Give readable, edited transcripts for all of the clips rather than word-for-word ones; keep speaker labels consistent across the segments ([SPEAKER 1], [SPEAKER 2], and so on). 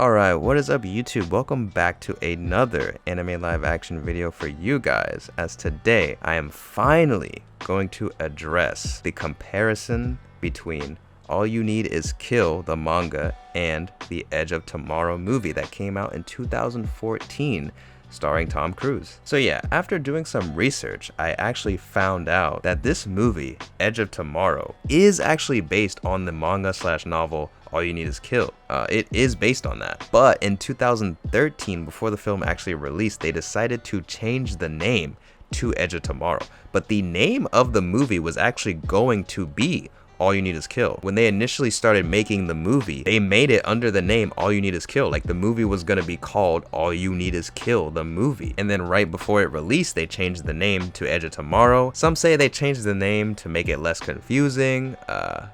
[SPEAKER 1] Alright, what is up YouTube? Welcome back to another anime live action video for you guys, as today I am finally going to address the comparison between All You Need Is Kill, the manga, and the Edge of Tomorrow movie that came out in 2014. Starring Tom Cruise. So yeah, after doing some research, I actually found out that this movie, Edge of Tomorrow, is actually based on the manga/novel All You Need Is Kill. It is based on that. But in 2013, before the film actually released, they decided to change the name to Edge of Tomorrow. But the name of the movie was actually going to be All You Need Is Kill. When they initially started making the movie, they made it under the name All You Need Is Kill. Like, the movie was gonna be called All You Need Is Kill, the movie. And then right before it released, they changed the name to Edge of Tomorrow. Some say they changed the name to make it less confusing.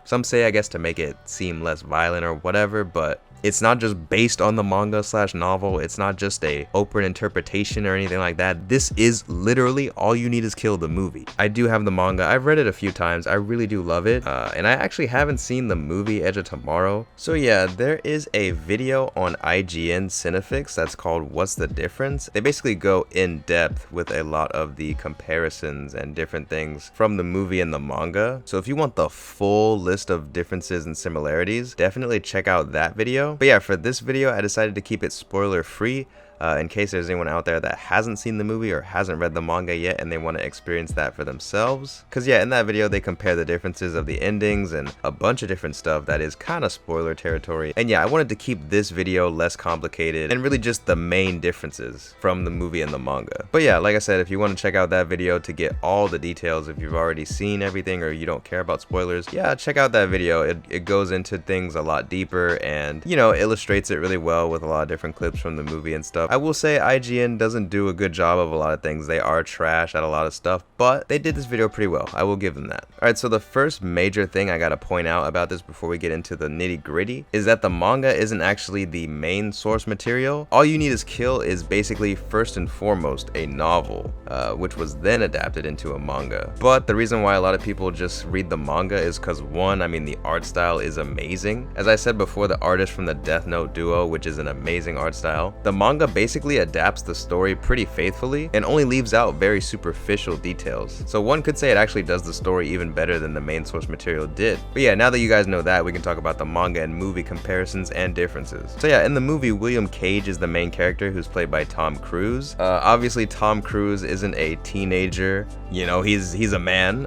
[SPEAKER 1] Some say, I guess, to make it seem less violent or whatever, but it's not just based on the manga/novel. It's not just a open interpretation or anything like that. This is literally All You Need Is Kill, the movie. I do have the manga. I've read it a few times. I really do love it. And I actually haven't seen the movie Edge of Tomorrow. So yeah, there is a video on IGN Cinefix that's called What's the Difference? They basically go in depth with a lot of the comparisons and different things from the movie and the manga. So if you want the full list of differences and similarities, definitely check out that video. But yeah, for this video, I decided to keep it spoiler free. In case there's anyone out there that hasn't seen the movie or hasn't read the manga yet and they want to experience that for themselves. Because yeah, in that video they compare the differences of the endings and a bunch of different stuff that is kind of spoiler territory. And yeah, I wanted to keep this video less complicated and really just the main differences from the movie and the manga. But yeah, like I said, if you want to check out that video to get all the details, if you've already seen everything or you don't care about spoilers, yeah, check out that video. It goes into things a lot deeper and, you know, illustrates it really well with a lot of different clips from the movie and stuff. I will say IGN doesn't do a good job of a lot of things. They are trash at a lot of stuff, but they did this video pretty well. I will give them that. Alright, so the first major thing I gotta point out about this before we get into the nitty gritty is that the manga isn't actually the main source material. All You Need Is Kill is basically first and foremost a novel, which was then adapted into a manga. But the reason why a lot of people just read the manga is because, one, I mean, the art style is amazing. As I said before, the artist from the Death Note duo, which is an amazing art style. The manga basically adapts the story pretty faithfully and only leaves out very superficial details. So one could say it actually does the story even better than the main source material did. But yeah, now that you guys know that, we can talk about the manga and movie comparisons and differences. So yeah, in the movie, William Cage is the main character, who's played by Tom Cruise. Obviously Tom Cruise isn't a teenager, you know, he's a man.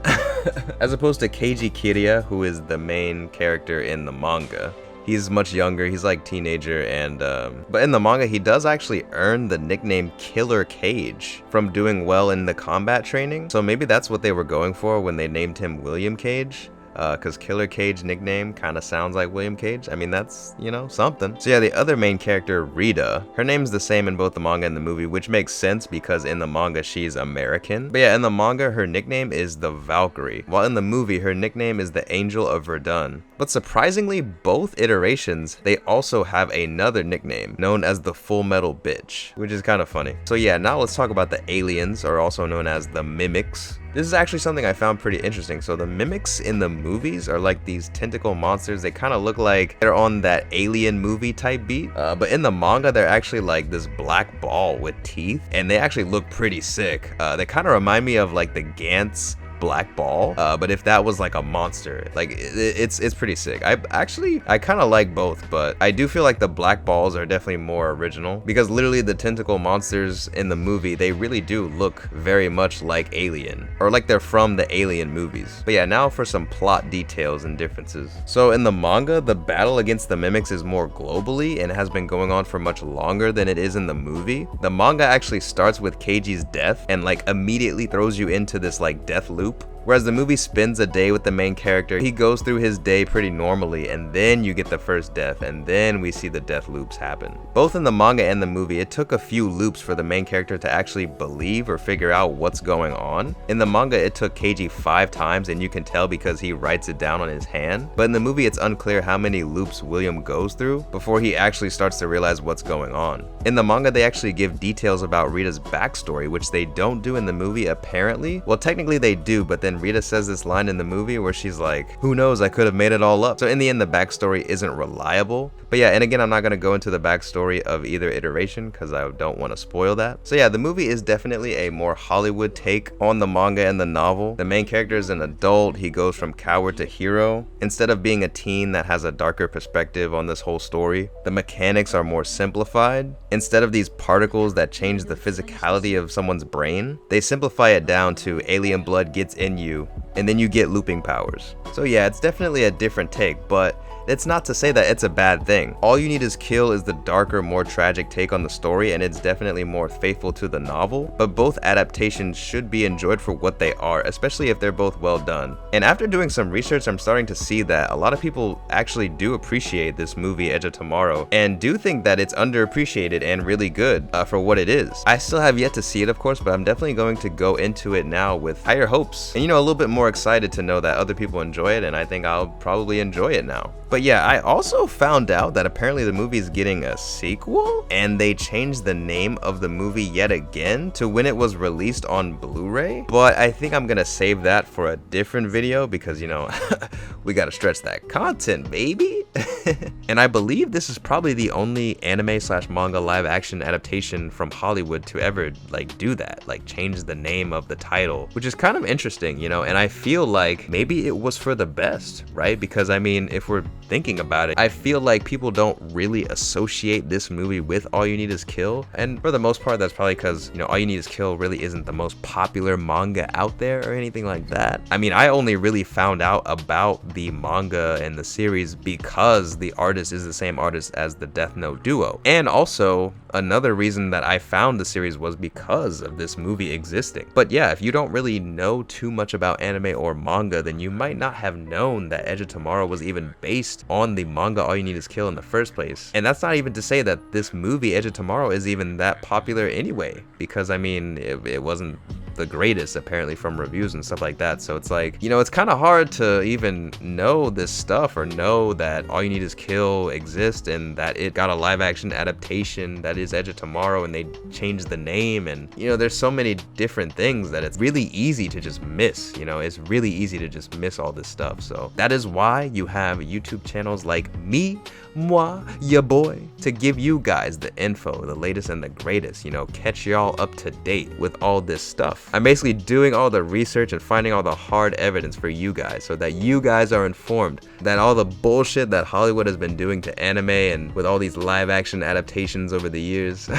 [SPEAKER 1] As opposed to Keiji Kiriya, who is the main character in the manga. He's much younger, he's like teenager, and but in the manga he does actually earn the nickname Killer Cage from doing well in the combat training. So maybe that's what they were going for when they named him William Cage. Because Killer Cage nickname kind of sounds like William Cage. I mean, that's, you know, something. So yeah, the other main character, Rita, her name's the same in both the manga and the movie, which makes sense because in the manga she's American. But yeah, in the manga her nickname is the Valkyrie, while in the movie her nickname is the Angel of Verdun. But surprisingly, both iterations, they also have another nickname known as the Full Metal Bitch, which is kind of funny. So yeah, now let's talk about the aliens, or also known as the Mimics. This is actually something I found pretty interesting. So the Mimics in the movies are like these tentacle monsters. They kind of look like they're on that Alien movie type beat. But in the manga, they're actually like this black ball with teeth, and they actually look pretty sick. They kind of remind me of like the Gantz black ball, but if that was like a monster, like it's pretty sick. I kind of like both, but I do feel like the black balls are definitely more original, because literally the tentacle monsters in the movie, they really do look very much like Alien, or like they're from the Alien movies. But yeah, now for some plot details and differences. So in the manga, the battle against the Mimics is more globally and has been going on for much longer than it is in the movie. The manga actually starts with Keiji's death and like immediately throws you into this like death loop. Whereas the movie spends a day with the main character. He goes through his day pretty normally, and then you get the first death, and then we see the death loops happen. Both in the manga and the movie, it took a few loops for the main character to actually believe or figure out what's going on. In the manga, it took Keiji 5 times, and you can tell because he writes it down on his hand. But in the movie, it's unclear how many loops William goes through before he actually starts to realize what's going on. In the manga, they actually give details about Rita's backstory, which they don't do in the movie apparently. Well, technically they do, but then then Rita says this line in the movie where she's like, who knows, I could have made it all up. So in the end, the backstory isn't reliable. But yeah, and again, I'm not going to go into the backstory of either iteration because I don't want to spoil that. So yeah, the movie is definitely a more Hollywood take on the manga and the novel. The main character is an adult. He goes from coward to hero. Instead of being a teen that has a darker perspective on this whole story, the mechanics are more simplified. Instead of these particles that change the physicality of someone's brain, they simplify it down to alien blood gets in you and then you get looping powers. So yeah, it's definitely a different take, but it's not to say that it's a bad thing. All You Need Is Kill is the darker, more tragic take on the story, and it's definitely more faithful to the novel, but both adaptations should be enjoyed for what they are, especially if they're both well done. And after doing some research, I'm starting to see that a lot of people actually do appreciate this movie Edge of Tomorrow and do think that it's underappreciated and really good for what it is. I still have yet to see it, of course, but I'm definitely going to go into it now with higher hopes and, you know, a little bit more excited to know that other people enjoy it, and I think I'll probably enjoy it now. But yeah, I also found out that apparently the movie is getting a sequel, and they changed the name of the movie yet again to when it was released on Blu-ray. But I think I'm gonna save that for a different video because, you know, we gotta stretch that content, baby. And I believe this is probably the only anime/manga live action adaptation from Hollywood to ever like do that, like change the name of the title, which is kind of interesting, you know, and I feel like maybe it was for the best, right? Because I mean, if we're thinking about it, I feel like people don't really associate this movie with All You Need Is Kill, and for the most part that's probably because, you know, All You Need Is Kill really isn't the most popular manga out there or anything like that. I mean, I only really found out about the manga and the series because the artist is the same artist as the Death Note duo, and also another reason that I found the series was because of this movie existing. But yeah, if you don't really know too much about anime or manga, then you might not have known that Edge of Tomorrow was even based on the manga All You Need Is Kill in the first place. And that's not even to say that this movie Edge of Tomorrow is even that popular anyway, because I mean, it wasn't the greatest apparently from reviews and stuff like that. So it's like, you know, it's kind of hard to even know this stuff or know that All You Need Is Kill exists and that it got a live action adaptation that is Edge of Tomorrow and they changed the name, and you know, there's so many different things that it's really easy to just miss. You know, it's really easy to just miss all this stuff. So that is why you have YouTube channels like me, moi, ya boy, to give you guys the info, the latest and the greatest, you know, catch y'all up to date with all this stuff. I'm basically doing all the research and finding all the hard evidence for you guys so that you guys are informed that all the bullshit that Hollywood has been doing to anime and with all these live action adaptations over the years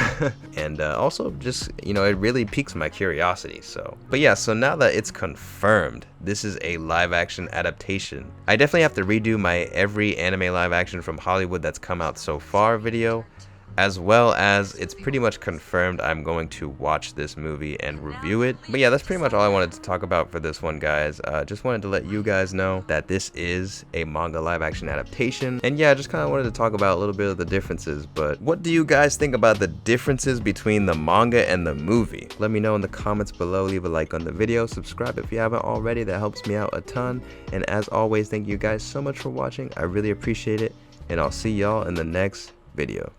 [SPEAKER 1] and also just, you know, it really piques my curiosity. So, but yeah, so now that it's confirmed this is a live action adaptation, I definitely have to redo my every anime live action from Hollywood that's come out so far video, as well as it's pretty much confirmed I'm going to watch this movie and review it. But yeah, that's pretty much all I wanted to talk about for this one, guys. Just wanted to let you guys know that this is a manga live action adaptation, and yeah, just kind of wanted to talk about a little bit of the differences. But what do you guys think about the differences between the manga and the movie? Let me know in the comments below. Leave a like on the video, subscribe if you haven't already, that helps me out a ton. And as always, thank you guys so much for watching. I really appreciate it, and I'll see y'all in the next video.